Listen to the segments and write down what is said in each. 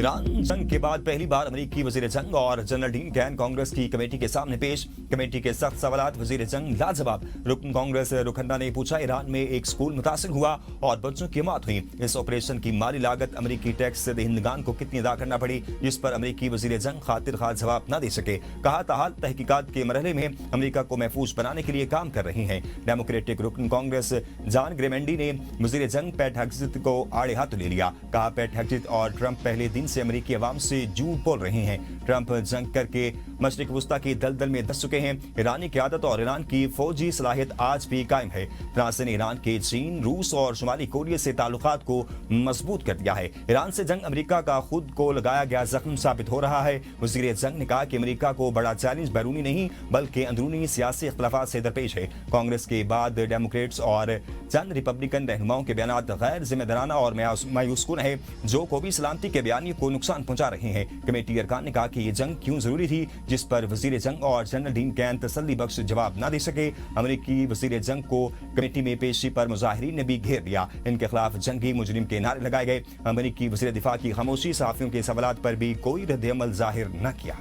Iran जंग के बाद पहली बार अमेरिकी वजीर जंग और जनरल डीन कैन कांग्रेस की कमेटी के सामने पेश। कमेटी के सख्त सवालात वजीर जंग लाजवाब। रुकन कांग्रेस रुखन्ना ने पूछा, ईरान में एक स्कूल मुतासिर हुआ और बच्चों की मौत हुई। इस ऑपरेशन की माली लागत अमेरिकी टैक्स दहिंदगान को कितनी अदा करना पड़ी, जिस पर अमेरिकी वजीर जंग खातिर खास जवाब न दे सके। कहा, ताहाल तहकीकात के मरहले में अमेरिका को महफूज बनाने के लिए काम कर रही है। डेमोक्रेटिक रुकन कांग्रेस जॉन ग्रेमेंडी ने वजीर जंग पैट हेग्सेथ को आड़े हाथों ले लिया। कहा, पैट हेग्सेथ और ट्रंप पहले दिन से अमेरिकी अवाम से झूठ बोल रहे हैं। ट्रंप जंग करके मशरिक वस्ता की दलदल में धंस चुके हैं। ईरानी क़यादत और ईरान की फौजी सलाहियत आज भी कायम है। फ्रांस ने ईरान के चीन, रूस और शुमाली कोरिया से ताल्लुकात को मजबूत कर दिया है। ईरान से जंग अमेरिका का खुद को लगाया गया जख्म साबित हो रहा है। वज़ीर जंग ने कहा कि अमेरिका को बड़ा चैलेंज बैरूनी नहीं बल्कि अंदरूनी सियासी इख्तिलाफात से दरपेश है। कांग्रेस के बाद डेमोक्रेट्स और चंद रिपब्लिकन रहनुमाओं के बयान गैर जिम्मेदाराना और मायूसकुन है, जो कौमी सलामती के बयानिए को नुकसान पहुंचा रहे हैं। कमेटी अरकान ने कहा कि ये जंग क्यों जरूरी थी, जिस पर वजीर जंग और जनरल डीन कैन तसल्ली बख्श जवाब न दे सके। अमेरिकी वजीर जंग को कमेटी में पेशी पर मुजाहिरीन ने भी घेर लिया। इनके खिलाफ जंगी मुजरिम के नारे लगाए गए। अमेरिकी वजीर दिफा की खामोशी सहाफियों के सवालात पर भी कोई रद्द-ए-अमल जाहिर न किया।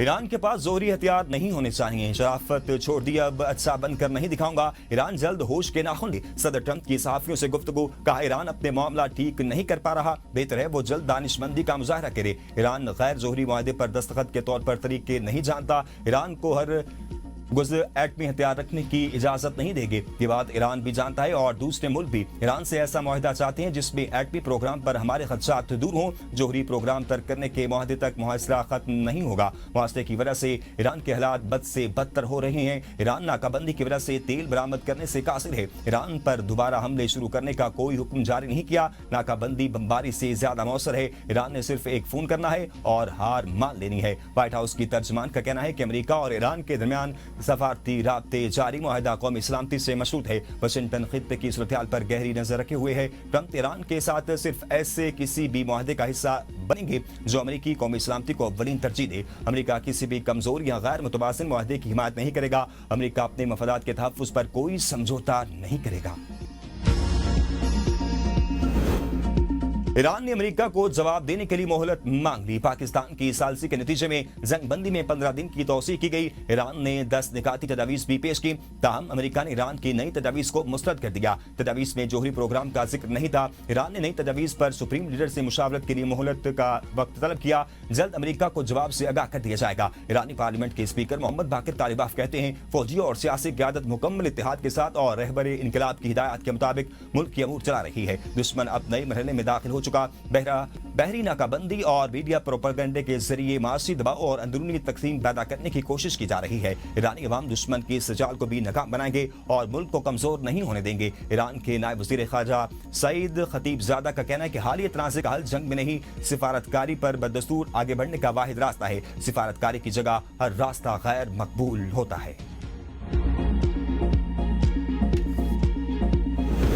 ईरान के पास जोहरी हथियार नहीं होने चाहिए। शराफत छोड़ दी, अब अच्छा बनकर नहीं दिखाऊंगा। ईरान जल्द होश के नाखून ले। सदर ट्रंप की सहाफियों से गुफ्तगू। कहा, ईरान अपने मामला ठीक नहीं कर पा रहा, बेहतर है वो जल्द दानिशमंदी का मुजाहरा करे। ईरान गैर जोहरी मुआहदे पर दस्तखत के तौर पर तरीके नहीं जानता। ईरान को हर गुज़र एटमी हथियार रखने की इजाजत नहीं देंगे। ये बात ईरान भी जानता है और दूसरे मुल्क भी। ईरान से ऐसा मुआहदा चाहते हैं जिसमें एटमी प्रोग्राम पर हमारे खदशात दूर हों। जोहरी प्रोग्राम तर्क करने के मुआहदे तक मुहासरा खत्म नहीं होगा। मुआसरे की वजह से ईरान के हालात बद से बदतर हो रहे हैं। ईरान नाकाबंदी की वजह से तेल बरामद करने से कासिर है। ईरान पर दोबारा हमले शुरू करने का कोई हुक्म जारी नहीं किया। नाकाबंदी बमबारी से ज्यादा मौसर है। ईरान ने सिर्फ एक फोन करना है और हार मान लेनी है। व्हाइट हाउस की तर्जमान का कहना है कि अमेरिका और ईरान के दरमियान सफारती राब्ते जारी। मुआहदा कौमी सलामती से मशरूत है। वाशिंगटन खित्ते की सूरत-ए-हाल पर गहरी नजर रखे हुए है। ट्रंप ईरान के साथ सिर्फ ऐसे किसी भी मुआहदे का हिस्सा बनेंगे जो अमेरिकी कौमी सलामती को अव्वलीन तरजीह दे। अमेरिका किसी भी कमजोर या गैर मुतवाज़िन मुआहदे की हिमायत नहीं करेगा। अमेरिका अपने मफादात के तहफ़्फ़ुज़ पर कोई समझौता नहीं करेगा। ईरान ने अमेरिका को जवाब देने के लिए मोहलत मांग ली। पाकिस्तान की सालसी के नतीजे में जंगबंदी में 15 दिन की तौसीह की गई। ईरान ने 10 निकाती तजावीज़ भी पेश की। ताहम अमेरिका ने ईरान की नई तजावीज़ को मुस्तरद कर दिया। तजावीज़ में जोहरी प्रोग्राम का जिक्र नहीं था। ईरान ने नई तजावीज़ पर सुप्रीम लीडर से मुशावरत के लिए मोहलत का वक्त तलब किया। जल्द अमेरिका को जवाब से आगाह कर दिया जाएगा। ईरानी पार्लियामेंट के स्पीकर मोहम्मद बाकिर तालिबाफ कहते हैं, फौजियों और सियासी क़यादत मुकम्मल इत्तेहाद के साथ और रहबरे इनकलाब की हिदायत के मुताबिक मुल्क की अमूर चला रही है। दुश्मन अब नए मरहले में दाखिल हो चुका। बहरी नाकाबंदी और मीडिया प्रोपेगेंडे के जरिए मासी दबाव और अंदरूनी तकसीम पैदा करने की कोशिश की जा रही है। ईरानी अवाम दुश्मन की सजाल को भी नाकाम बनाएंगे और मुल्क को कमजोर नहीं होने देंगे। ईरान के नायब वज़ीर ख़ारजा सईद खतीबज़ादा का कहना है कि हालिया तनाज़े का हल जंग में नहीं, सिफारतकारी पर बदस्तूर आगे बढ़ने का वाहिद रास्ता है। सिफारतकारी की जगह हर रास्ता गैर मकबूल होता है।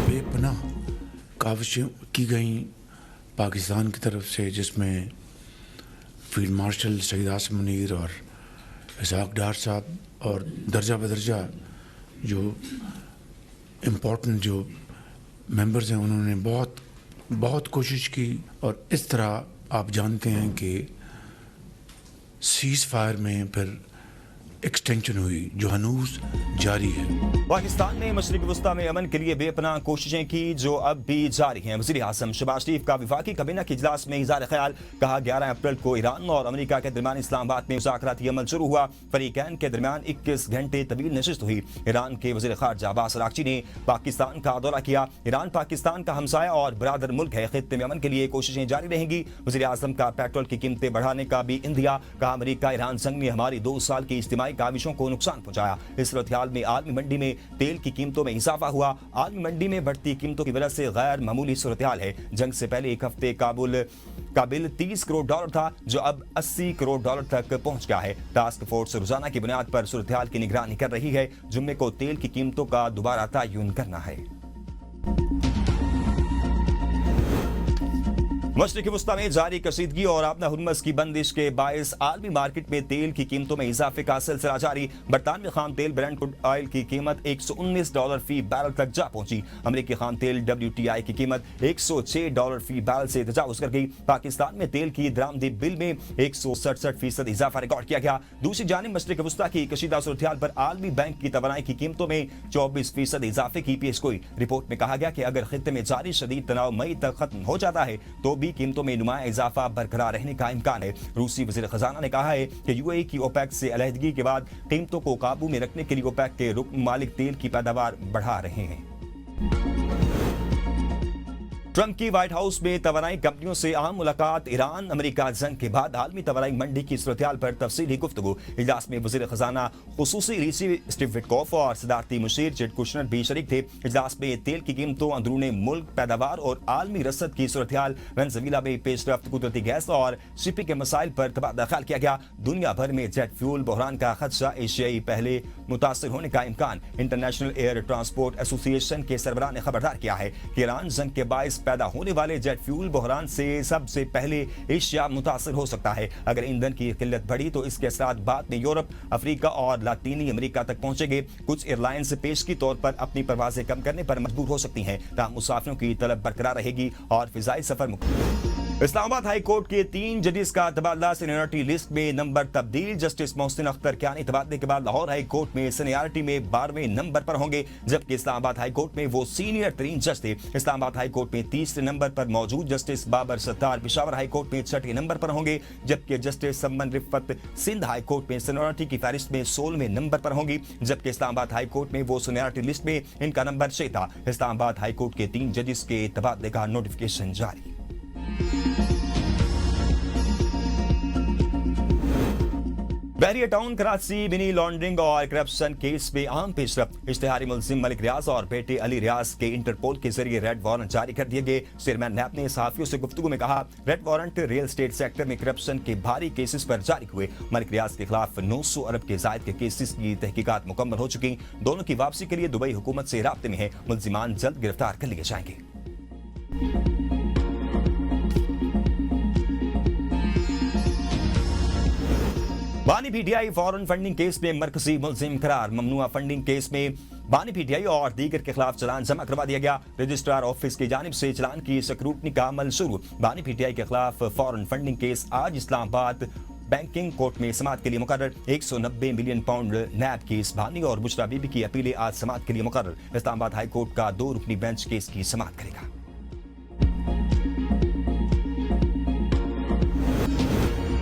बेपनाह काविशें की गई पाकिस्तान की तरफ से, जिसमें फील्ड मार्शल सईद आसिम मुनीर और इसहाक डार साहब और दर्जा बदर्जा जो इम्पोर्टेंट जो मेंबर्स हैं, उन्होंने बहुत कोशिश की। और इस तरह आप जानते हैं कि सीज़ फायर में फिर एक्सटेंशन हुई जो हनूज जारी है। पाकिस्तान ने मशरिक वस्ता में अमन के लिए बेपनाह कोशिशें की जो अब भी जारी हैं। वज़ीर आज़म शहबाज शरीफ का वफाकी काबीना के इजलास में इज़हार ख्याल। कहा, 11 अप्रैल को ईरान और अमेरिका के दरमियान इस्लामाबाद में मुज़ाकराती अमल शुरू हुआ। फरीकैन के दरमियान 21 घंटे तवील नशिस्त हुई। ईरान के वज़ीर ख़ारजा अब्बास अराग़ची ने पाकिस्तान का दौरा किया। ईरान पाकिस्तान का हमसाया और बरादर मुल्क है। खित्ते में अमन के लिए कोशिशें जारी रहेंगी। वज़ीर आज़म का पेट्रोल की कीमतें बढ़ाने का भी इंदिया। कहा, अमेरिका ईरान जंग ने हमारी 2 साल की इज्तिमाई काविशों को नुकसान पहुंचाया। इस सूरत-ए-हाल में आलमी मंडी में तेल की कीमतों में इजाफा हुआ। आलमी मंडी में बढ़ती कीमतों की वजह से गैर मामूली सूरत-ए-हाल है। जंग से पहले एक हफ्ते काबिल 30 करोड़ डॉलर था, जो अब 80 करोड़ डॉलर तक पहुंच गया है। टास्क फोर्स रोजाना की बुनियाद पर सूरत-ए-हाल की निगरानी कर रही है। जुम्मे को तेल की कीमतों का दोबारा तयन करना है। मशरिक़ी वुस्ता में जारी कशीदगी और आपना हुर्मस की बंदिश के बायस आलमी मार्केट में तेल की कीमतों में इजाफे का सिलसिला जारी। बरतानवी खाम तेल ब्रेंट क्रूड ऑयल की कीमत $119 फी बैरल तक जा पहुंची। अमरीकी खाम तेल WTI की कीमत $106 फी बैरल से तजावुज कर गई। पाकिस्तान में तेल की दरामदी बिल में 167% इजाफा रिकॉर्ड किया गया। दूसरी जानिब मशरिक़ी वुस्ता की कशीदा सूरत-ए-हाल पर आलमी बैंक की तवानाई की कीमतों में 24% इजाफे की पेशगोई। रिपोर्ट में कहा गया कि अगर खित्ते में जारी शदीद तनाव मई तक खत्म हो जाता है तो भी कीमतों में नुमाया इजाफा बरकरार रहने का इम्कान है। रूसी वज़ीर खजाना ने कहा है कि UAE की ओपेक से अलहदगी के बाद कीमतों को काबू में रखने के लिए ओपेक के रुकन मालिक तेल की पैदावार बढ़ा रहे हैं। ट्रंप की व्हाइट हाउस में तवानाई कंपनियों से अहम मुलाकात। ईरान अमेरिका जंग के बाद आलमी तवानाई मंडी की सूरत-ए-हाल पर तफसीली गुफ्तगू। इजलास में वज़ीर खजाना खुसूसी रीसी स्टीव विटकॉफ और सदारती मुशीर जेड कुशनर भी शरीक थे। इजलास में तेल की कीमतों, अंदरूनी मुल्क पैदावार और आलमी रसद की सूरत-ए-हाल, वेनेजुएला में पेशरफ्त, कुदरती गैस और शिपिंग के मसाइल पर तबादला ख्याल किया गया। दुनिया भर में जेट फ्यूल बहरान का खदशा, एशियाई पहले मुतासर होने का इम्कान। इंटरनेशनल एयर ट्रांसपोर्ट एसोसिएशन के सरबराह ने खबरदार किया है कि ईरान जंग के बायस पैदा होने वाले जेट फ्यूल बहरान से सबसे पहले एशिया मुतासर हो सकता है। अगर ईंधन की किल्लत बढ़ी तो इसके असरात बाद में यूरोप, अफ्रीका और लातीनी अमेरिका तक पहुंचेंगे। कुछ एयरलाइंस पेशगी तौर पर अपनी परवाजें कम करने पर मजबूर हो सकती हैं। ताहम मुसाफिरों की तलब बरकरार रहेगी और फिजाई सफर इस्लामाबाद हाई कोर्ट के 3 जजेस का तबादला। सीनियरिटी लिस्ट में नंबर तब्दील। जस्टिस मोहसिन अख्तर कियानी तबादले के बाद लाहौर हाई कोर्ट में सीनियरिटी में 12वें नंबर पर होंगे, जबकि इस्लामाबाद हाई कोर्ट में वो सीनियर तरीन जज थे। इस्लामाबाद हाई कोर्ट में 30 नंबर पर मौजूद justice Babar Sattar Peshawar high court में 6 नंबर पर होंगे, जबकि justice Saman Rifat Sindh high court में सीनियरिटी की फहरिस्त में 16वें नंबर पर होंगी, जबकि इस्लामाबाद हाई कोर्ट में वो सीनियरिटी लिस्ट में इनका नंबर 6 था। इस्लामाबाद हाई कोर्ट के 3 जजेस के तबादले का नोटिफिकेशन जारी। बहरिया टाउन कराची मिनी लॉन्ड्रिंग और करप्शन केस में अहम पेशरफ्त। इश्तिहारी मुलजिम मलिक रियाज और बेटे अली रियाज के इंटरपोल के जरिए रेड वारंट जारी कर दिए गए। चेयरमैन नैब ने सहाफियों से गुफ्तगू में कहा, red warrant real estate sector में करप्शन के भारी केसेस पर जारी हुए। मलिक रियाज के खिलाफ 900 अरब के जायद के केसेस की तहकीकात मुकम्मल हो चुकी। दोनों की वापसी के लिए दुबई हुकूमत से राब्ते में है। मुलजिमान जल्द गिरफ्तार कर लिए जाएंगे। बानी PTI फॉरेन फंडिंग केस में मरकजी मुलजिम करार। ममनुआ फंडिंग केस में बानी PTI और दीगर के खिलाफ चलान जमा करवा दिया गया। रजिस्ट्रार ऑफिस की जानिब से चलान की स्क्रूटनी का अमल शुरू। बानी PTI के खिलाफ फॉरेन फंडिंग केस आज इस्लामाबाद बैंकिंग कोर्ट में समाअत के लिए मुकर्रर। 190 मिलियन पाउंड नैब केस। बानी और बुशरा बीबी की अपीलें आज समाअत के लिए मुकर्रर। इस्लामाबाद हाई कोर्ट का 2 रुकनी बेंच केस की समाअत करेगा।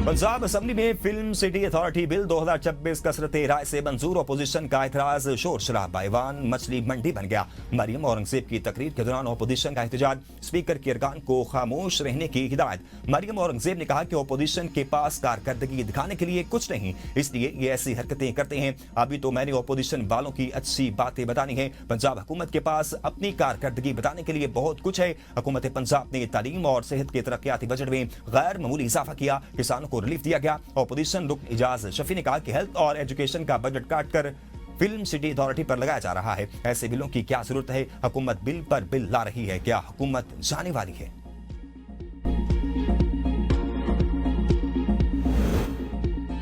पंजाब असेंबली में फिल्म सिटी अथॉरिटी बिल 2026 कसरत राय से मंजूर। अपोजिशन का एतराज शोर शराबा, ऐवान मछली मंडी बन गया। मरियम औरंगजेब की तकरीर के दौरान अपोजिशन का एहतजाज। स्पीकर के अरकान को खामोश रहने की हिदायत। मरियम औरंगजेब ने कहा कि अपोजिशन के पास कारकर्दगी दिखाने के लिए कुछ नहीं, इसलिए ये ऐसी हरकतें करते हैं। अभी तो मैंने अपोजिशन वालों की अच्छी बातें बतानी है। पंजाब हुकूमत के पास अपनी कारकर्दगी बताने के लिए बहुत कुछ है। हुकूमत पंजाब ने तालीम और सेहत के तरक्याती बजट में गैर मामूली इजाफा किया। किसानों को रिलीफ दिया गया। ऑपोजिशन रुकन इजाज शफी ने कहा कि हेल्थ और एजुकेशन का बजट काटकर फिल्म सिटी अथॉरिटी पर लगाया जा रहा है। ऐसे बिलों की क्या जरूरत है? हुकूमत बिल पर बिल ला रही है। क्या हुकूमत जाने वाली है?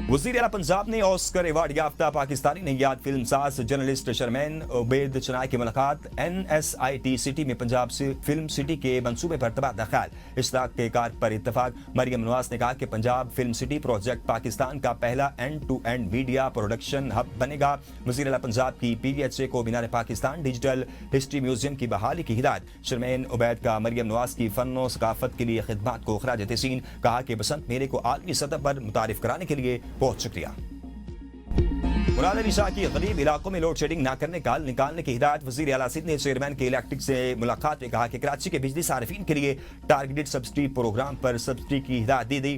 वज़ीर आला पंजाब ने ऑस्कर अवार्ड याफ्ता पाकिस्तानी नैयाद फिल्मसाज जर्नलिस्ट शर्मैन उबैद चनाई की मुलाकात। NSIT सिटी में पंजाब से फिल्म सिटी के मंसूबे पर तबादला ख्याल। इश्तिराक के कार पर इत्तफाक। मरियम नवाज ने कहा कि Punjab film city project Pakistan का पहला end to end media production hub बनेगा। वज़ीर आला पंजाब की PVHA को Minar Pakistan digital history museum की बहाली की हिदायत। शर्मैन उबैद का मरियम नवाज की फन और सकाफत के लिए खिदमत को खराज तहसीन। कहा कि बसंत मेले को आलमी सतह पर मुतारिफ कराने के लिए बहुत शुक्रिया। मुराद अली शाह की गरीब इलाकों में लोड शेडिंग न करने का निकालने की हिदायत। वज़ीर आला सिंध ने चेयरमैन के इलेक्ट्रिक से मुलाकात में कहा कि कराची के बिजली सार्फिन के लिए टारगेटेड सब्सिडी प्रोग्राम पर सब्सिडी की हिदायत दी गई।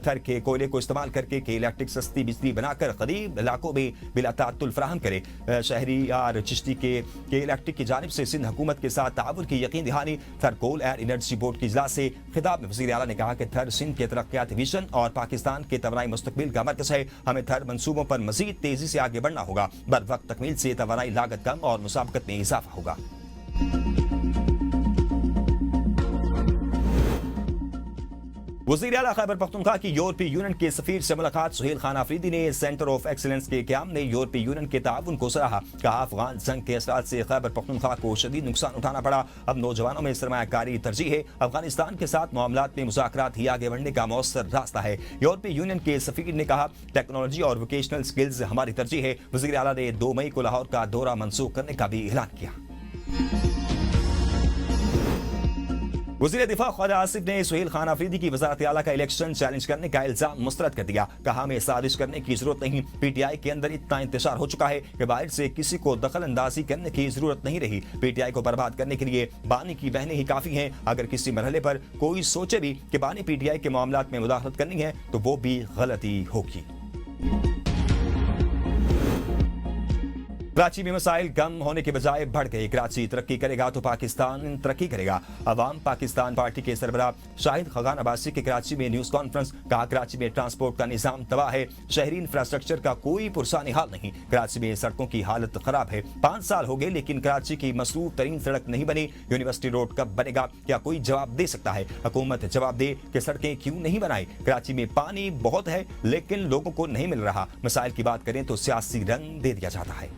थर के कोयले को इस्तेमाल करके के इलेक्ट्रिक सस्ती बिजली बनाकर गरीब इलाकों में बिला तात्तुल फराहम करे। शहरी यार चिश्ती के इलेक्ट्रिक की जानिब से सिंध हुकूमत के साथ ताउन की यकीन दहानी। थर कोल एंड एनर्जी बोर्ड के इजलास से खिताब में वज़ीर आला ने कहा कि थर सिंध के तरक्याती विजन और पाकिस्तान के तवानाई मुस्तकबिल का मरकज है। हमें थर मंसूबों पर मजीद तेजी से आगे बढ़ना होगा। बर वक्त तकमील से तवानाई लागत कम और मुसाबकत में इजाफा होगा। वज़ीर आला खैबर पख्तूनख्वा की यूरोपीय यूनियन के सफीर से मुलाकात। सुहेल खान आफरीदी ने सेंटर ऑफ एक्सीलेंस के क़याम ने यूरोपीय यूनियन के ताउन को सराहा। कहा अफगान जंग के असरात से खैबर पख्तूनख्वा को शदीद नुकसान उठाना पड़ा। अब नौजवानों में सरमायाकारी तरजीह है। अफगानिस्तान के साथ मामलात में मुज़ाकरात ही आगे बढ़ने का मौसर रास्ता है। यूरोपीय यूनियन के सफीर ने कहा टेक्नोलॉजी और वोकेशनल स्किल्स हमारी तरजीह है। वज़ीर आला ने 2 मई को लाहौर का दौरा मनसूख करने का भी ऐलान किया। वज़ीर दिफा ख्वाजा आसिफ ने सुहेल खान आफरीदी की वज़ारत आला का इलेक्शन चैलेंज करने का इल्जाम मुस्तरद कर दिया। कहा हमें साजिश करने की जरूरत नहीं। पीटीआई के अंदर इतना इंतशार हो चुका है कि बाहर से किसी को दखल अंदाजी करने की जरूरत नहीं रही। पीटीआई को बर्बाद करने के लिए बानी की बहनें ही काफी हैं। अगर किसी मरहले पर कोई सोचे भी कि बानी पीटीआई के मामलात में मुदाखलत करनी है तो वो भी गलती होगी। कराची में मसाइल कम होने के बजाय बढ़ गए। कराची तरक्की करेगा तो पाकिस्तान तरक्की करेगा। अवाम पाकिस्तान पार्टी के सरबराह शाहिद खगान अब्बासी के कराची में न्यूज कॉन्फ्रेंस। कहा कराची में ट्रांसपोर्ट का निजाम तबाह है। शहरी इंफ्रास्ट्रक्चर का कोई पुरसानी हाल नहीं। कराची में सड़कों की हालत खराब है। 5 साल हो गए लेकिन कराची की मसरूफ तरीन सड़क नहीं बनी। यूनिवर्सिटी रोड कब बनेगा? क्या कोई जवाब दे सकता है? हुकूमत जवाब दे कि सड़कें क्यों नहीं बनाई। कराची में पानी बहुत है लेकिन लोगों को नहीं मिल रहा। मसाइल की बात करें तो सियासी रंग दे दिया जाता है।